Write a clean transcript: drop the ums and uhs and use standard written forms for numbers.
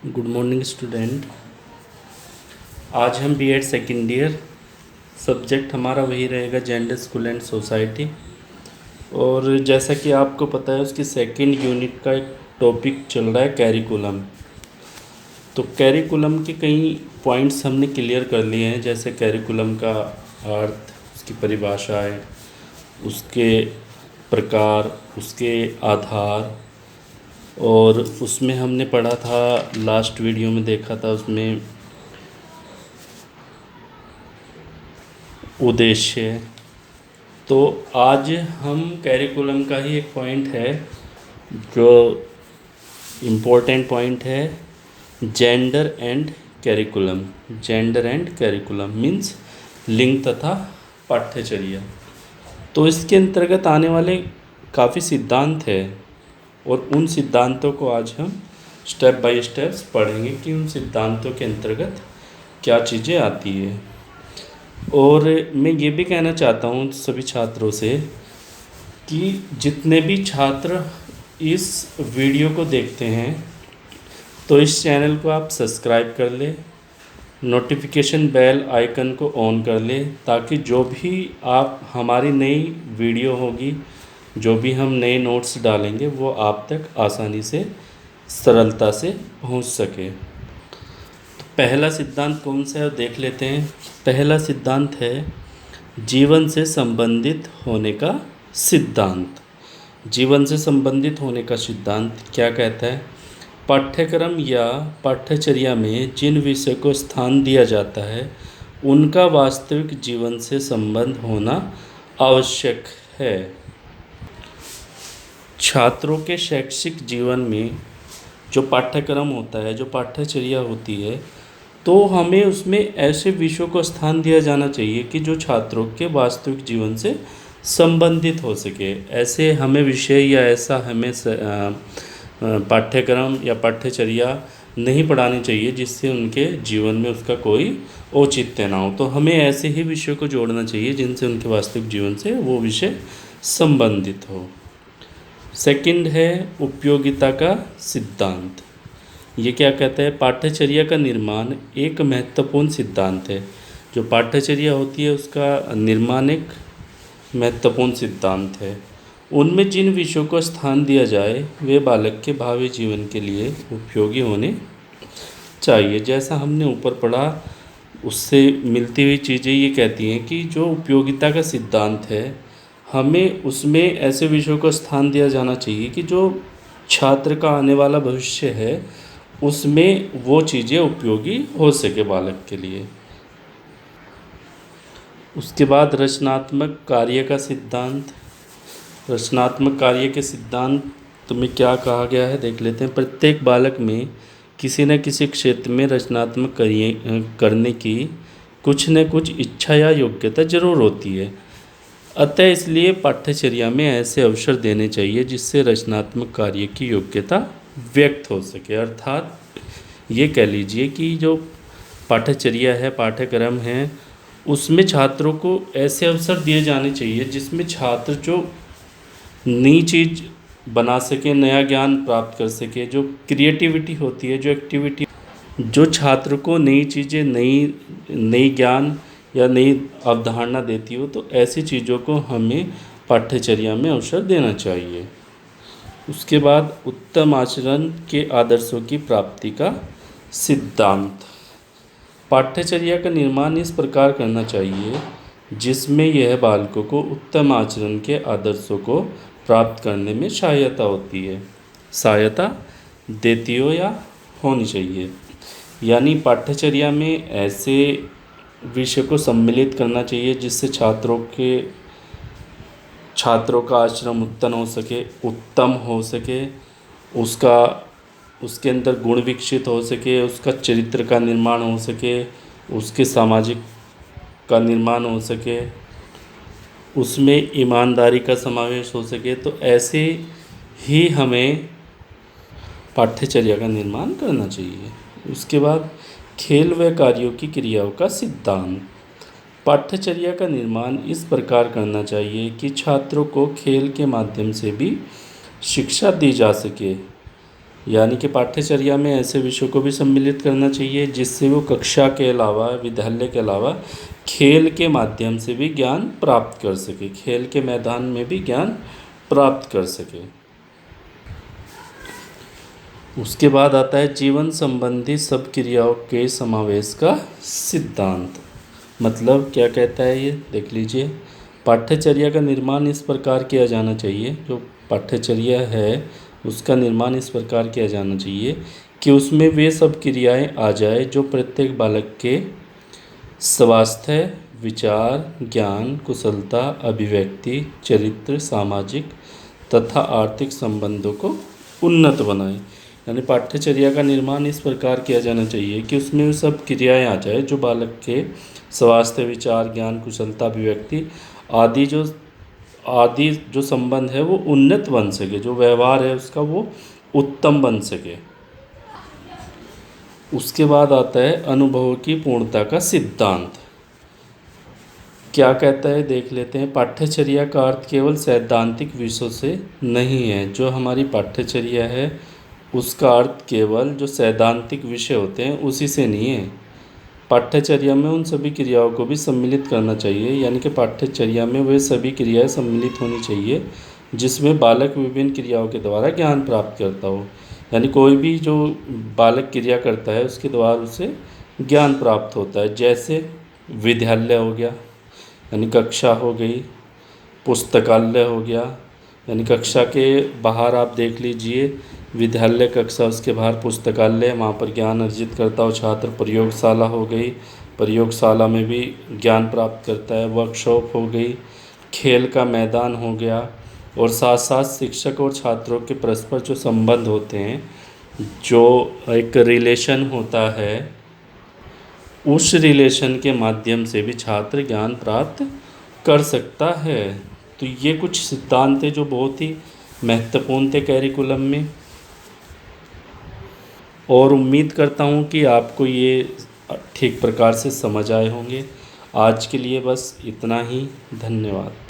Good morning student. आज हम BEd second year, subject हमारा वही रहेगा जेंडर स्कूल एंड सोसाइटी। और जैसा कि आपको पता है उसकी सेकेंड यूनिट का एक टॉपिक चल रहा है कैरिकुलम। तो कैरिकुलम के कई पॉइंट्स हमने क्लियर कर लिए हैं, जैसे कैरिकुलम का अर्थ, उसकी परिभाषाएं, उसके प्रकार, उसके आधार। और उसमें हमने पढ़ा था, लास्ट वीडियो में देखा था, उसमें उद्देश्य। तो आज हम कैरिकुलम का ही एक पॉइंट है जो इम्पोर्टेंट पॉइंट है, gender and curriculum. Gender and curriculum means लिंग तथा पाठ्यचर्या। तो इसके अंतर्गत आने वाले काफ़ी सिद्धांत है और उन सिद्धांतों को आज हम स्टेप बाय स्टेप्स पढ़ेंगे कि उन सिद्धांतों के अंतर्गत क्या चीज़ें आती है। और मैं ये भी कहना चाहता हूँ सभी छात्रों से कि जितने भी छात्र इस वीडियो को देखते हैं तो इस चैनल को आप सब्सक्राइब कर लें, नोटिफिकेशन बेल आइकन को ऑन कर लें, ताकि जो भी आप हमारी नई वीडियो होगी, जो भी हम नए नोट्स डालेंगे, वो आप तक आसानी से सरलता से पहुंच सके। तो पहला सिद्धांत कौन सा है देख लेते हैं। पहला सिद्धांत है जीवन से संबंधित होने का सिद्धांत। जीवन से संबंधित होने का सिद्धांत क्या कहता है? पाठ्यक्रम या पाठ्यचर्या में जिन विषय को स्थान दिया जाता है उनका वास्तविक जीवन से संबंध होना आवश्यक है। छात्रों के शैक्षिक जीवन में जो पाठ्यक्रम होता है, जो पाठ्यचर्या होती है, तो हमें उसमें ऐसे विषयों को स्थान दिया जाना चाहिए कि जो छात्रों के वास्तविक जीवन से संबंधित हो सके। ऐसे हमें विषय या ऐसा हमें पाठ्यक्रम या पाठ्यचर्या नहीं पढ़ानी चाहिए जिससे उनके जीवन में उसका कोई औचित्य ना हो। तो हमें ऐसे ही विषयों को जोड़ना चाहिए जिनसे उनके वास्तविक जीवन से वो विषय संबंधित हो। सेकंड है उपयोगिता का सिद्धांत। ये क्या कहता है? पाठ्यचर्या का निर्माण एक महत्वपूर्ण सिद्धांत है। जो पाठ्यचर्या होती है उसका निर्माण एक महत्वपूर्ण सिद्धांत है। उनमें जिन विषयों को स्थान दिया जाए वे बालक के भावी जीवन के लिए उपयोगी होने चाहिए। जैसा हमने ऊपर पढ़ा उससे मिलती हुई चीज़ें ये कहती हैं कि जो उपयोगिता का सिद्धांत है, हमें उसमें ऐसे विषयों को स्थान दिया जाना चाहिए कि जो छात्र का आने वाला भविष्य है उसमें वो चीज़ें उपयोगी हो सके बालक के लिए। उसके बाद रचनात्मक कार्य का सिद्धांत। रचनात्मक कार्य के सिद्धांत में क्या कहा गया है देख लेते हैं। प्रत्येक बालक में किसी न किसी क्षेत्र में रचनात्मक कार्य करने की कुछ न कुछ इच्छा या योग्यता जरूर होती है। अतः इसलिए पाठ्यचर्या में ऐसे अवसर देने चाहिए जिससे रचनात्मक कार्य की योग्यता व्यक्त हो सके। अर्थात ये कह लीजिए कि जो पाठ्यचर्या है, पाठ्यक्रम है, उसमें छात्रों को ऐसे अवसर दिए जाने चाहिए जिसमें छात्र जो नई चीज़ बना सके, नया ज्ञान प्राप्त कर सके। जो क्रिएटिविटी होती है, जो एक्टिविटी, जो छात्र को नई चीज़ें, नई ज्ञान या नई अवधारणा देती हो, तो ऐसी चीज़ों को हमें पाठ्यचर्या में अवसर देना चाहिए। उसके बाद उत्तम आचरण के आदर्शों की प्राप्ति का सिद्धांत। पाठ्यचर्या का निर्माण इस प्रकार करना चाहिए जिसमें यह बालकों को उत्तम आचरण के आदर्शों को प्राप्त करने में सहायता देती हो या होनी चाहिए। यानी पाठ्यचर्या में ऐसे विषय को सम्मिलित करना चाहिए जिससे छात्रों का आचरण उत्तम हो सके, उसके अंदर गुण विकसित हो सके, उसका चरित्र का निर्माण हो सके, उसके सामाजिक का निर्माण हो सके, उसमें ईमानदारी का समावेश हो सके। तो ऐसे ही हमें पाठ्यचर्या का निर्माण करना चाहिए। उसके बाद खेल व कार्यों की क्रियाओं का सिद्धांत। पाठ्यचर्या का निर्माण इस प्रकार करना चाहिए कि छात्रों को खेल के माध्यम से भी शिक्षा दी जा सके। यानी कि पाठ्यचर्या में ऐसे विषयों को भी सम्मिलित करना चाहिए जिससे वो कक्षा के अलावा, विद्यालय के अलावा खेल के माध्यम से भी ज्ञान प्राप्त कर सके, खेल के मैदान में भी ज्ञान प्राप्त कर सके। उसके बाद आता है जीवन संबंधी सब क्रियाओं के समावेश का सिद्धांत। मतलब क्या कहता है ये, देख लीजिए। पाठ्यचर्या का निर्माण इस प्रकार किया जाना चाहिए, जो पाठ्यचर्या है उसका निर्माण इस प्रकार किया जाना चाहिए कि उसमें वे सब क्रियाएं आ जाए जो प्रत्येक बालक के स्वास्थ्य, विचार, ज्ञान, कुशलता, अभिव्यक्ति, चरित्र, सामाजिक तथा आर्थिक संबंधों को उन्नत बनाए। यानी पाठ्यचर्या का निर्माण इस प्रकार किया जाना चाहिए कि उसमें वो सब क्रियाएं आ जाए जो बालक के स्वास्थ्य, विचार, ज्ञान, कुशलता, अभिव्यक्ति आदि जो संबंध है वो उन्नत बन सके, जो व्यवहार है उसका वो उत्तम बन सके। उसके बाद आता है अनुभव की पूर्णता का सिद्धांत। क्या कहता है देख लेते हैं। पाठ्यचर्या का अर्थ केवल सैद्धांतिक विषयों से नहीं है। जो हमारी पाठ्यचर्या है उसका अर्थ केवल जो सैद्धांतिक विषय होते हैं उसी से नहीं है। पाठ्यचर्या में उन सभी क्रियाओं को भी सम्मिलित करना चाहिए, यानी कि पाठ्यचर्या में वे सभी क्रियाएं सम्मिलित होनी चाहिए जिसमें बालक विभिन्न क्रियाओं के द्वारा ज्ञान प्राप्त करता हो। यानी कोई भी जो बालक क्रिया करता है उसके द्वारा उसे ज्ञान प्राप्त होता है। जैसे विद्यालय हो गया यानी कक्षा हो गई, पुस्तकालय हो गया यानी कक्षा के बाहर आप देख लीजिए विद्यालय कक्षा, उसके बाहर पुस्तकालय, वहाँ पर ज्ञान अर्जित करता हो छात्र। प्रयोगशाला हो गई, प्रयोगशाला में भी ज्ञान प्राप्त करता है। वर्कशॉप हो गई, खेल का मैदान हो गया, और साथ साथ शिक्षक और छात्रों के परस्पर जो संबंध होते हैं, जो एक रिलेशन होता है, उस रिलेशन के माध्यम से भी छात्र ज्ञान प्राप्त कर सकता है। तो ये कुछ सिद्धांत है जो बहुत ही महत्वपूर्ण थे कैरिकुलम में, और उम्मीद करता हूँ कि आपको ये ठीक प्रकार से समझ आए होंगे। आज के लिए बस इतना ही। धन्यवाद।